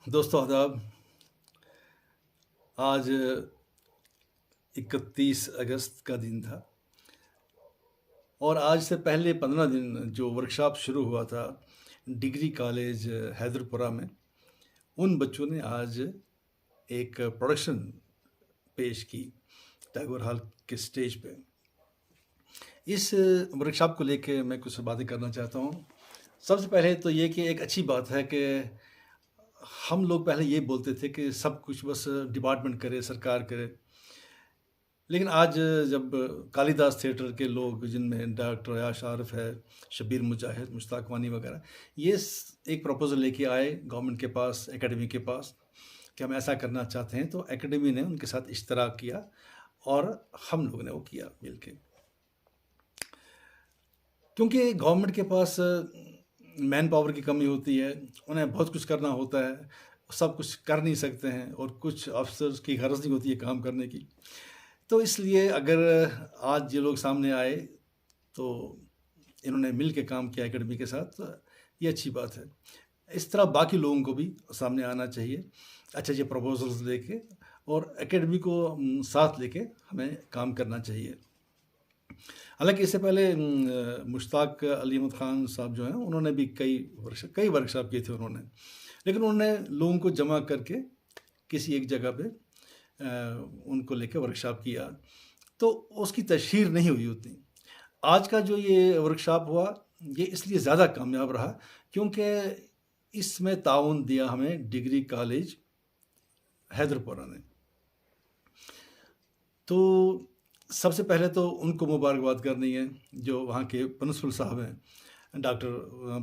दोस्तों आदाब। आज 31 अगस्त का दिन था और आज से पहले 15 दिन जो वर्कशॉप शुरू हुआ था डिग्री कॉलेज हैदरपुरा में, उन बच्चों ने आज एक प्रोडक्शन पेश की टैगोर हॉल के स्टेज पे। इस वर्कशॉप को लेके मैं कुछ बातें करना चाहता हूँ। सबसे पहले तो ये कि एक अच्छी बात है कि हम लोग पहले ये बोलते थे कि सब कुछ बस डिपार्टमेंट करे, सरकार करे। लेकिन आज जब कालिदास थिएटर के लोग, जिनमें डॉक्टर अयाश आरिफ है, शब्बीर मुजाहिद, मुश्ताक वानी वगैरह, ये एक प्रपोजल लेके आए गवर्नमेंट के पास, एकेडमी के पास, कि हम ऐसा करना चाहते हैं, तो एकेडमी ने उनके साथ इश्तराक किया और हम लोगों ने वो किया मिल के। क्योंकि गवर्नमेंट के पास मैन पावर की कमी होती है, उन्हें बहुत कुछ करना होता है, सब कुछ कर नहीं सकते हैं और कुछ अफसर्स की गरज नहीं होती है काम करने की। तो इसलिए अगर आज ये लोग सामने आए तो इन्होंने मिल के काम किया एकेडमी के साथ, तो ये अच्छी बात है। इस तरह बाकी लोगों को भी सामने आना चाहिए अच्छे प्रपोजल्स लेके, और एकेडमी को साथ लेके हमें काम करना चाहिए। हालांकि इससे पहले मुश्ताक अली अहमद ख़ान साहब जो हैं, उन्होंने भी कई वर्कशॉप किए थे उन्होंने, लेकिन उन्होंने लोगों को जमा करके किसी एक जगह पे उनको लेके वर्कशॉप किया, तो उसकी तशहीर नहीं हुई उतनी। आज का जो ये वर्कशॉप हुआ, ये इसलिए ज़्यादा कामयाब रहा क्योंकि इसमें ताउन दिया हमें डिग्री कॉलेज हैदरपुरा ने। तो सबसे पहले तो उनको मुबारकबाद करनी है, जो वहाँ के प्रिंसिपल साहब हैं, डॉक्टर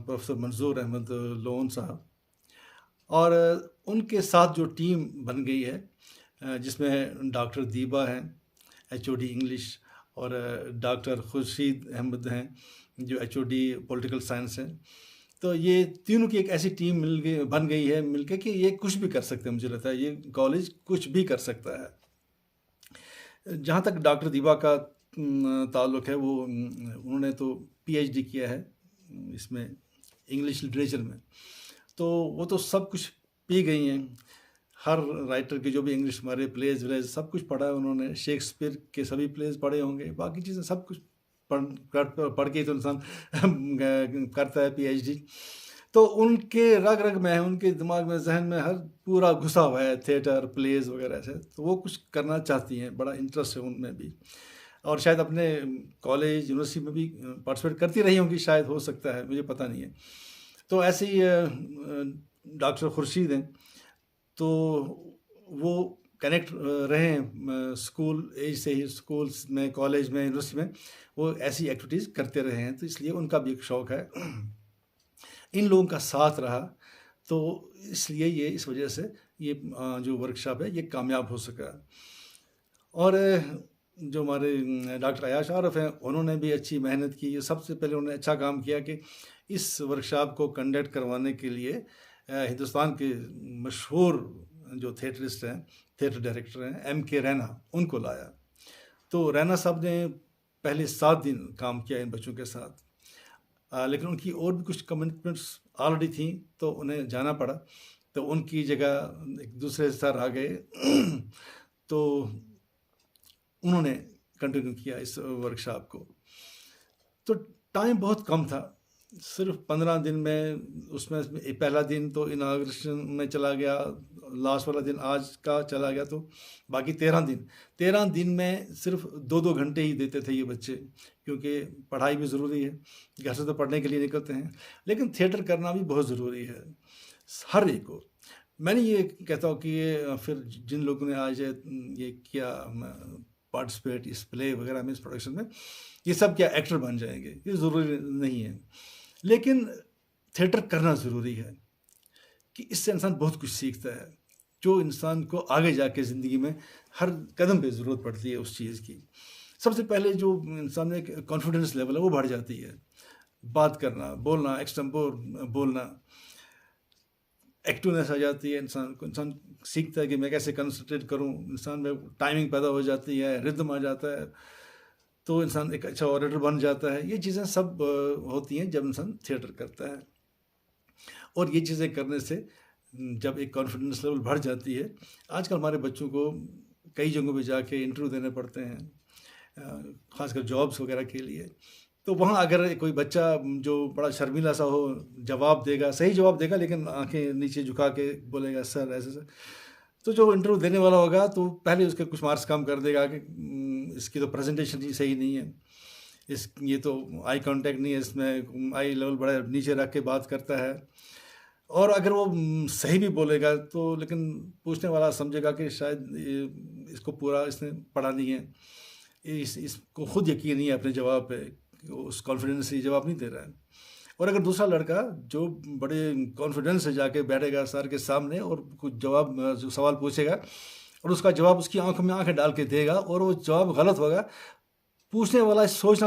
प्रोफेसर मंजूर अहमद लोन साहब, और उनके साथ जो टीम बन गई है, जिसमें डॉक्टर दीबा हैं, एचओडी इंग्लिश, और डॉक्टर खुर्शीद अहमद हैं, जो एचओडी पॉलिटिकल साइंस हैं। तो ये तीनों की एक ऐसी टीम बन गई है मिलके कि ये कुछ भी कर सकते हैं। मुझे लगता है ये कॉलेज कुछ भी कर सकता है। जहाँ तक डॉक्टर दीबा का ताल्लुक़ है, वो उन्होंने तो पीएचडी किया है इसमें, इंग्लिश लिटरेचर में। तो वो तो सब कुछ पी गई हैं, हर राइटर के जो भी इंग्लिश हमारे प्लेज व्लेज सब कुछ पढ़ा है उन्होंने। शेक्सपियर के सभी प्लेज पढ़े होंगे, बाकी चीज़ें सब कुछ पढ़ के तो इंसान करता है पीएचडी। तो उनके रग रग में है, उनके दिमाग में, जहन में हर पूरा घुसा हुआ है थिएटर, प्लेज वगैरह से। तो वो कुछ करना चाहती हैं, बड़ा इंटरेस्ट है उनमें भी, और शायद अपने कॉलेज यूनिवर्सिटी में भी पार्टिसिपेट करती रही होंगी, शायद, हो सकता है, मुझे पता नहीं है। तो ऐसे ही डॉक्टर खुर्शीद हैं, तो वो कनेक्ट रहे हैं स्कूल एज से ही, स्कूल्स में, कॉलेज में, यूनिवर्सिटी में वो ऐसी एक्टिविटीज़ करते रहे हैं, तो इसलिए उनका भी एक शौक़ है। इन लोगों का साथ रहा, तो इसलिए ये इस वजह से ये जो वर्कशॉप है ये कामयाब हो सका। और जो हमारे डॉक्टर अयाश आरिफ हैं, उन्होंने भी अच्छी मेहनत की। सबसे पहले उन्होंने अच्छा काम किया कि इस वर्कशॉप को कंडक्ट करवाने के लिए हिंदुस्तान के मशहूर जो थिएटरिस्ट हैं, थिएटर डायरेक्टर हैं, M.K. रैना, उनको लाया। तो रैना साहब ने पहले 7 दिन काम किया इन बच्चों के साथ, लेकिन उनकी और भी कुछ कमिटमेंट्स ऑलरेडी थी, तो उन्हें जाना पड़ा। तो उनकी जगह एक दूसरे सर आ गए तो उन्होंने कंटिन्यू किया इस वर्कशॉप को। तो टाइम बहुत कम था, सिर्फ 15 दिन में। उसमें पहला दिन तो इनाग्रेशन में चला गया, लास्ट वाला दिन आज का चला गया, तो बाकी 13 दिन में सिर्फ 2-2 घंटे ही देते थे ये बच्चे, क्योंकि पढ़ाई भी ज़रूरी है। घर से तो पढ़ने के लिए निकलते हैं, लेकिन थिएटर करना भी बहुत ज़रूरी है हर एक को। मैंने ये कहता हूँ कि ये फिर जिन लोगों ने आज ये किया पार्टिसिपेट इस प्ले वगैरह में, इस प्रोडक्शन में, ये सब क्या एक्टर बन जाएंगे? ये ज़रूरी नहीं है, लेकिन थिएटर करना ज़रूरी है कि इससे इंसान बहुत कुछ सीखता है, जो इंसान को आगे जाके ज़िंदगी में हर कदम पे ज़रूरत पड़ती है उस चीज़ की। सबसे पहले जो इंसान में कॉन्फिडेंस लेवल है वो बढ़ जाती है, बात करना, बोलना, एक्सटेम्पोर बोलना, एक्टिवनेस आ जाती है इंसान को। इंसान सीखता है कि मैं कैसे कंसंट्रेट करूं, इंसान में टाइमिंग पैदा हो जाती है, रिदम आ जाता है, तो इंसान एक अच्छा ऑरेटर बन जाता है। ये चीज़ें सब होती हैं जब इंसान थिएटर करता है, और ये चीज़ें करने से जब एक कॉन्फिडेंस लेवल बढ़ जाती है, आजकल हमारे बच्चों को कई जगहों पे जाके इंटरव्यू देने पड़ते हैं, ख़ासकर जॉब्स वगैरह के लिए। तो वहाँ अगर कोई बच्चा जो बड़ा शर्मीला सा हो, जवाब देगा, सही जवाब देगा लेकिन आँखें नीचे झुका के बोलेगा सर ऐसे-ऐसे, तो जो इंटरव्यू देने वाला होगा तो पहले उसके कुछ मार्क्स कम कर देगा कि इसकी तो प्रेज़ेंटेशन ही सही नहीं है। ये तो आई कॉन्टैक्ट नहीं है, इसमें आई लेवल बड़ा नीचे रख के बात करता है। और अगर वो सही भी बोलेगा तो लेकिन पूछने वाला समझेगा कि शायद इसको पूरा इसने पढ़ा नहीं है, इसको खुद यकीन नहीं है अपने जवाब पे, उस कॉन्फिडेंस से जवाब नहीं दे रहा है। और अगर दूसरा लड़का जो बड़े कॉन्फिडेंस से जाके बैठेगा सर के सामने और कुछ जवाब जो सवाल पूछेगा और उसका जवाब उसकी आंखों में आंखें डाल के देगा और वो जवाब गलत होगा, पूछने वाला सोच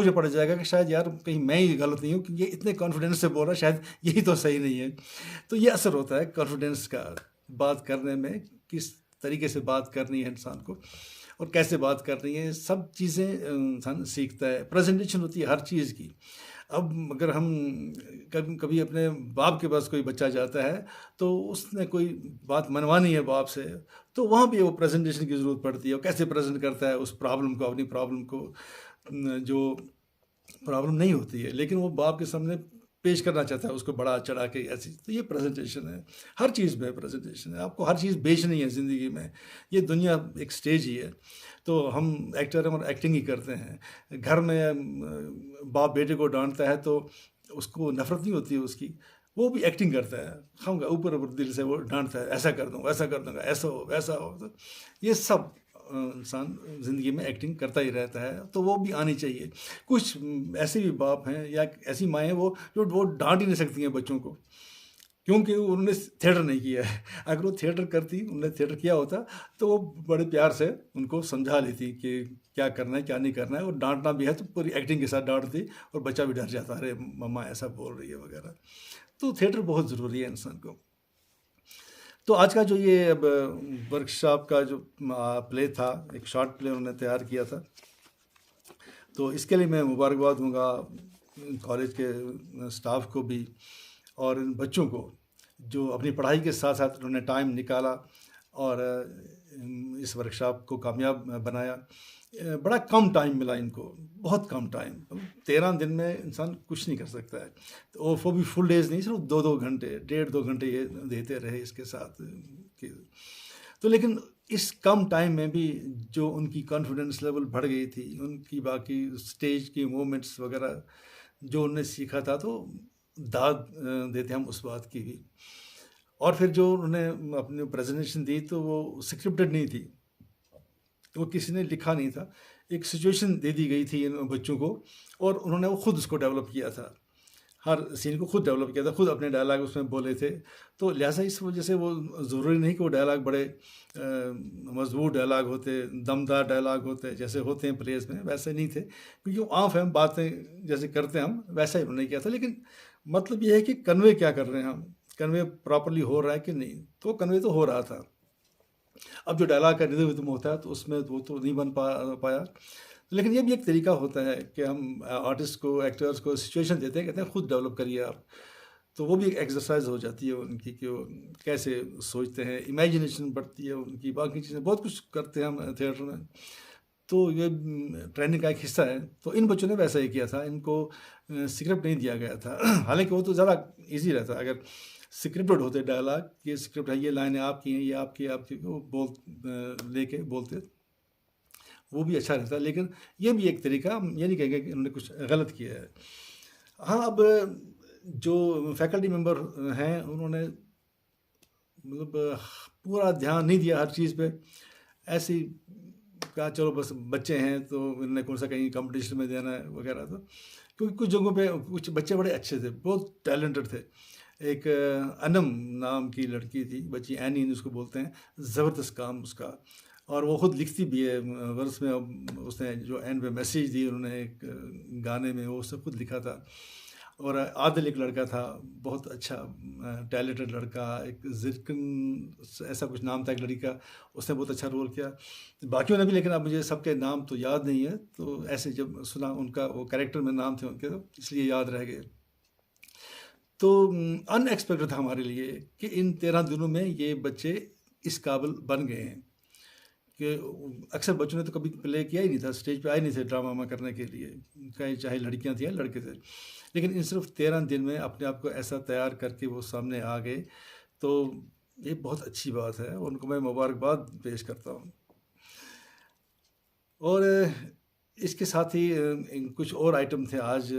में पड़ जाएगा कि शायद यार कहीं मैं ही गलत नहीं हूँ कि ये इतने कॉन्फिडेंस से बोल रहा है, शायद यही तो सही नहीं है। तो ये असर होता है कॉन्फिडेंस का बात करने में, किस तरीके से बात करनी है इंसान को और कैसे बात करनी है, सब चीज़ें इंसान सीखता है। प्रेजेंटेशन होती है हर चीज़ की। अब अगर हम कभी कभी अपने बाप के पास कोई बच्चा जाता है तो उसने कोई बात मनवानी है बाप से, तो वहाँ भी वो प्रेजेंटेशन की ज़रूरत पड़ती है। वो कैसे प्रेजेंट करता है उस प्रॉब्लम को, अपनी प्रॉब्लम को, जो प्रॉब्लम नहीं होती है लेकिन वो बाप के सामने पेश करना चाहता है उसको बड़ा चढ़ा के ऐसी, तो ये प्रेजेंटेशन है। हर चीज़ में प्रेजेंटेशन है, आपको हर चीज़ बेचनी है ज़िंदगी में। ये दुनिया एक स्टेज ही है, तो हम एक्टर हैं और एक्टिंग ही करते हैं। घर में बाप बेटे को डांटता है तो उसको नफरत नहीं होती है उसकी, वो भी एक्टिंग करता है, खाऊंगा ऊपर ऊपर दिल से वो डांटता है, ऐसा कर दूंगा, ऐसा कर दूंगा, ऐसा हो वैसा हो। तो ये सब इंसान ज़िंदगी में एक्टिंग करता ही रहता है, तो वो भी आनी चाहिए। कुछ ऐसे भी बाप हैं या ऐसी माएँ हैं वो डांट ही नहीं सकती हैं बच्चों को, क्योंकि उन्होंने थिएटर नहीं किया है। अगर वो थिएटर करती, उन्होंने थिएटर किया होता तो वो बड़े प्यार से उनको समझा लेती कि क्या करना है क्या नहीं करना है, और डांटना भी है तो पूरी एक्टिंग के साथ डांटती और बच्चा भी डर जाता, अरे मम्मा ऐसा बोल रही है वगैरह। तो थिएटर बहुत ज़रूरी है इंसान को। तो आज का जो ये अब वर्कशॉप का जो प्ले था, एक शॉर्ट प्ले उन्होंने तैयार किया था, तो इसके लिए मैं मुबारकबाद दूंगा कॉलेज के स्टाफ को भी और इन बच्चों को जो अपनी पढ़ाई के साथ साथ उन्होंने टाइम निकाला और इस वर्कशॉप को कामयाब बनाया। बड़ा कम टाइम मिला इनको, बहुत कम टाइम, 13 दिन में इंसान कुछ नहीं कर सकता है। तो वो भी फुल डेज नहीं, सिर्फ 2-2 घंटे, 1.5-2 घंटे ये देते रहे इसके साथ तो लेकिन इस कम टाइम में भी जो उनकी कॉन्फिडेंस लेवल बढ़ गई थी, उनकी बाकी स्टेज की मूवमेंट्स वगैरह जो उन्होंने सीखा था, तो दाद देते हम उस बात की भी। और फिर जो उन्होंने अपनी प्रेजेंटेशन दी तो वो स्क्रिप्टेड नहीं थी, वो किसी ने लिखा नहीं था, एक सिचुएशन दे दी गई थी इन बच्चों को और उन्होंने वो खुद उसको डेवलप किया था, हर सीन को खुद डेवलप किया था, खुद अपने डायलॉग उसमें बोले थे। तो लिहाजा इस वजह से वो ज़रूरी नहीं कि वो डायलॉग बड़े मजबूत डायलॉग होते, दमदार डायलॉग होते जैसे होते हैं प्लेस में, वैसे नहीं थे, क्योंकि वो आम फहम बातें जैसे करते हैं हम वैसा ही उन्होंने किया था। लेकिन मतलब ये है कि कन्वे क्या कर रहे हैं हम, कन्वे प्रॉपरली हो रहा है कि नहीं, तो कन्वे तो हो रहा था। अब जो डायलॉग का रिदम होता है तो उसमें वो तो नहीं बन पाया। लेकिन ये भी एक तरीका होता है कि हम आर्टिस्ट को, एक्टर्स को सिचुएशन देते हैं, कहते हैं खुद डेवलप करिए आप, तो वो भी एक एक्सरसाइज हो जाती है उनकी कि वो कैसे सोचते हैं, इमेजिनेशन बढ़ती है उनकी, बाकी चीज़ें बहुत कुछ करते हैं हम थिएटर में। तो ये ट्रेनिंग का एक हिस्सा है। तो इन बच्चों ने वैसा ही किया था, इनको स्क्रिप्ट नहीं दिया गया था। हालांकि वो तो ज़्यादा ईजी रहता अगर स्क्रिप्टेड होते डायलॉग, ये स्क्रिप्ट है, ये लाइनें आपकी हैं, ये आपकी वो लेके बोलते, वो भी अच्छा रहता है। लेकिन ये भी एक तरीका, ये नहीं कहेंगे कि उन्होंने कुछ गलत किया है। हाँ, अब जो फैकल्टी मेंबर हैं उन्होंने मतलब पूरा ध्यान नहीं दिया हर चीज़ पे, ऐसे ही कहा चलो बस बच्चे हैं तो इन्होंने कौन सा कहीं कंपटीशन में देना है वगैरह। तो क्योंकि कुछ जगहों पे कुछ बच्चे बड़े अच्छे थे, बहुत टैलेंटेड थे। एक अनम नाम की लड़की थी, बच्ची एनी उसको बोलते हैं, ज़बरदस्त काम उसका, और वो खुद लिखती भी है वर्स में। उसने जो एंड पे मैसेज दी उन्होंने एक गाने में, वो उसने खुद लिखा था। और आदिल एक लड़का था, बहुत अच्छा टैलेंटेड लड़का, एक जिरकन ऐसा कुछ नाम था एक लड़की का, उसने बहुत अच्छा रोल किया। बाकियों ने भी, लेकिन अब मुझे सबके नाम तो याद नहीं है, तो ऐसे जब सुना उनका वो कैरेक्टर में नाम थे उनके, तो इसलिए याद रह गए। तो अनएक्सपेक्टेड था हमारे लिए कि इन 13 दिनों में ये बच्चे इस काबिल बन गए हैं कि अक्सर बच्चों ने तो कभी प्ले किया ही नहीं था, स्टेज पे आए नहीं थे ड्रामा वामा करने के लिए, चाहे लड़कियां थी या लड़के थे। लेकिन इन सिर्फ 13 दिन में अपने आप को ऐसा तैयार करके वो सामने आ गए, तो ये बहुत अच्छी बात है, उनको मैं मुबारकबाद पेश करता हूँ। और इसके साथ ही कुछ और आइटम थे आज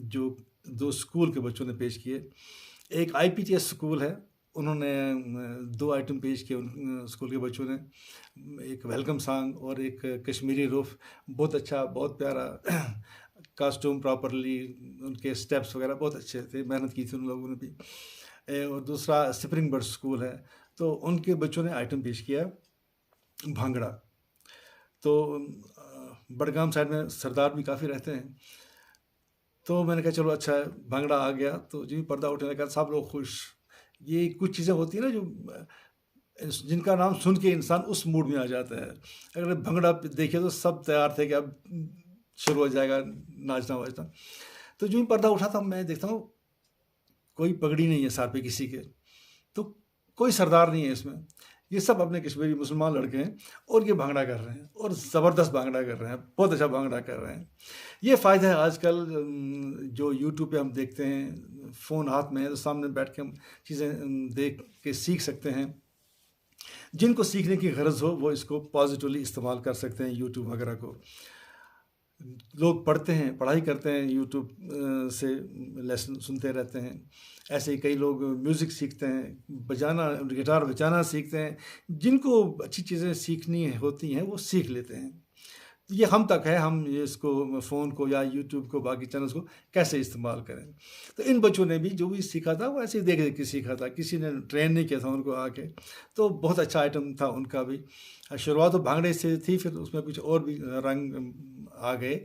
जो 2 स्कूल के बच्चों ने पेश किए। एक आईपीटीएस स्कूल है, उन्होंने 2 आइटम पेश किए उन स्कूल के बच्चों ने, एक वेलकम सॉन्ग और एक कश्मीरी रूफ। बहुत अच्छा, बहुत प्यारा कॉस्ट्यूम प्रॉपरली, उनके स्टेप्स वगैरह बहुत अच्छे थे, मेहनत की थी उन लोगों ने भी। और दूसरा स्प्रिंग बर्ड स्कूल है, तो उनके बच्चों ने आइटम पेश किया भांगड़ा। तो बडगाम साइड में सरदार भी काफ़ी रहते हैं, तो मैंने कहा चलो अच्छा है, भांगड़ा आ गया, तो जी पर्दा उठने लगा, सब लोग खुश। ये कुछ चीज़ें होती हैं ना जो जिनका नाम सुन के इंसान उस मूड में आ जाता है। अगर भंगड़ा देखे तो सब तैयार थे कि अब शुरू हो जाएगा नाचना वाचना। तो जो ही पर्दा उठा था, मैं देखता हूँ कोई पगड़ी नहीं है सर पे किसी के, तो कोई सरदार नहीं है इसमें, ये सब अपने कश्मीरी मुसलमान लड़के हैं और ये भांगड़ा कर रहे हैं और ज़बरदस्त भांगड़ा कर रहे हैं, बहुत अच्छा भांगड़ा कर रहे हैं। ये फ़ायदा है आजकल जो यूट्यूब पे हम देखते हैं, फ़ोन हाथ में है तो सामने बैठ के हम चीज़ें देख के सीख सकते हैं। जिनको सीखने की गरज हो वो इसको पॉजिटिवली इस्तेमाल कर सकते हैं, यूट्यूब वगैरह को। लोग पढ़ते हैं, पढ़ाई करते हैं, यूट्यूब से लेसन सुनते रहते हैं। ऐसे ही कई लोग म्यूज़िक सीखते हैं, बजाना, गिटार बजाना सीखते हैं। जिनको अच्छी चीज़ें सीखनी होती हैं वो सीख लेते हैं। ये हम तक है, हम ये इसको फ़ोन को या यूट्यूब को, बाकी चैनल्स को कैसे इस्तेमाल करें। तो इन बच्चों ने भी जो भी सीखा था वो ऐसे ही देख देख के सीखा था, किसी ने ट्रेन नहीं किया था उनको आके। तो बहुत अच्छा आइटम था उनका भी। शुरुआत तो भांगड़े से थी, फिर उसमें कुछ और भी रंग आ गए,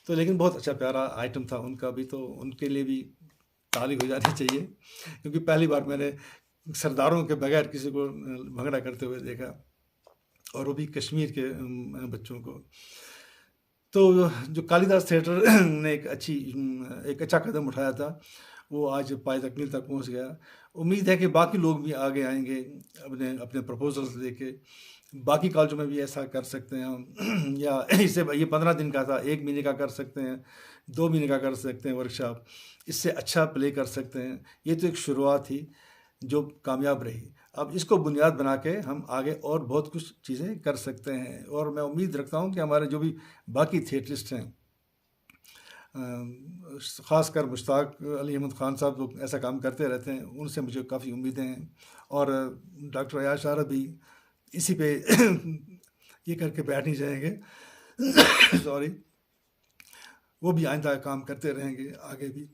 तो लेकिन बहुत अच्छा प्यारा आइटम था उनका भी, तो उनके लिए भी ताली हो जानी चाहिए, क्योंकि पहली बार मैंने सरदारों के बगैर किसी को भांगड़ा करते हुए देखा, और वो भी कश्मीर के बच्चों को। तो जो कालिदास थिएटर ने एक अच्छा कदम उठाया था, वो आज पाए तकमील तक पहुंच गया। उम्मीद है कि बाकी लोग भी आगे आएंगे अपने अपने प्रपोजल्स लेके। बाकी कॉलेजों में भी ऐसा कर सकते हैं हम या इसे ये 15 दिन का था, 1 महीने का कर सकते हैं, 2 महीने का कर सकते हैं वर्कशॉप, इससे अच्छा प्ले कर सकते हैं। ये तो एक शुरुआत थी जो कामयाब रही। अब इसको बुनियाद बना के हम आगे और बहुत कुछ चीज़ें कर सकते हैं, और मैं उम्मीद रखता हूँ कि हमारे जो भी बाकी थिएटरिस्ट हैं, ख़ासकर मुश्ताक अली अहमद ख़ान साहब लोग ऐसा काम करते रहते हैं, उनसे मुझे काफ़ी उम्मीदें हैं। और डॉक्टर अयाश आरब भी इसी पे ये करके बैठ नहीं जाएंगे सॉरी, वो भी आइंदा काम करते रहेंगे आगे भी।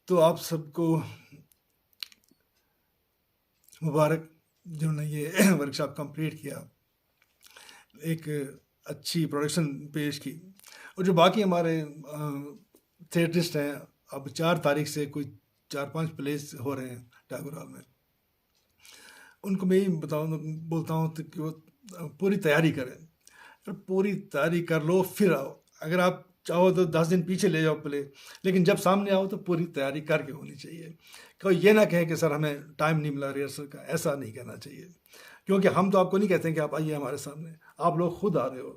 तो आप सबको मुबारक जिन्होंने ये वर्कशॉप कंप्लीट किया, एक अच्छी प्रोडक्शन पेश की। और जो बाकी हमारे थिएटरिस्ट हैं, अब 4 तारीख से कोई 4-5 प्लेस हो रहे हैं टागोर हॉल में, उनको मैं ही बोलता हूँ कि वो पूरी तैयारी करें। अगर पूरी तैयारी कर लो फिर आओ, अगर आप चाहो तो 10 दिन पीछे ले जाओ प्ले, लेकिन जब सामने आओ तो पूरी तैयारी करके होनी चाहिए। कोई ये ना कहे कि सर हमें टाइम नहीं मिला रिहर्सल का, ऐसा नहीं कहना चाहिए, क्योंकि हम तो आपको नहीं कहते हैं कि आप आइए हमारे सामने, आप लोग खुद आ रहे हो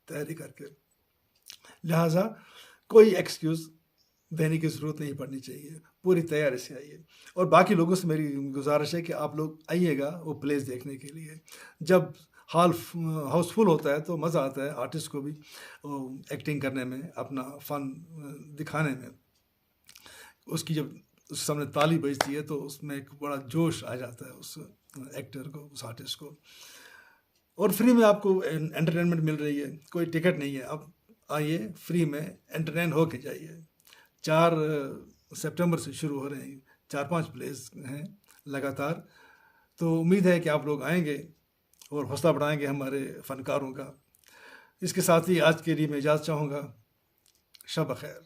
तैयारी करके। लिहाजा कोई एक्सक्यूज़ देने की ज़रूरत नहीं पड़नी चाहिए, पूरी तैयारी से आइए। और बाकी लोगों से मेरी गुजारिश है कि आप लोग आइएगा वो प्लेस देखने के लिए। जब हॉल हाउसफुल होता है तो मज़ा आता है आर्टिस्ट को भी एक्टिंग करने में, अपना फ़न दिखाने में। उसकी जब उस सामने ताली बजती है तो उसमें एक बड़ा जोश आ जाता है उस एक्टर को, उस आर्टिस्ट को। और फ्री में आपको एंटरटेनमेंट मिल रही है, कोई टिकट नहीं है, आप आइए फ्री में एंटरटेन होके जाइए। 4 सितंबर से शुरू हो रहे हैं, 4-5 प्लेस हैं लगातार। तो उम्मीद है कि आप लोग आएंगे और हौसला बढ़ाएंगे हमारे फ़नकारों का। इसके साथ ही आज के लिए मैं इजाज़त चाहूँगा। शब खैर।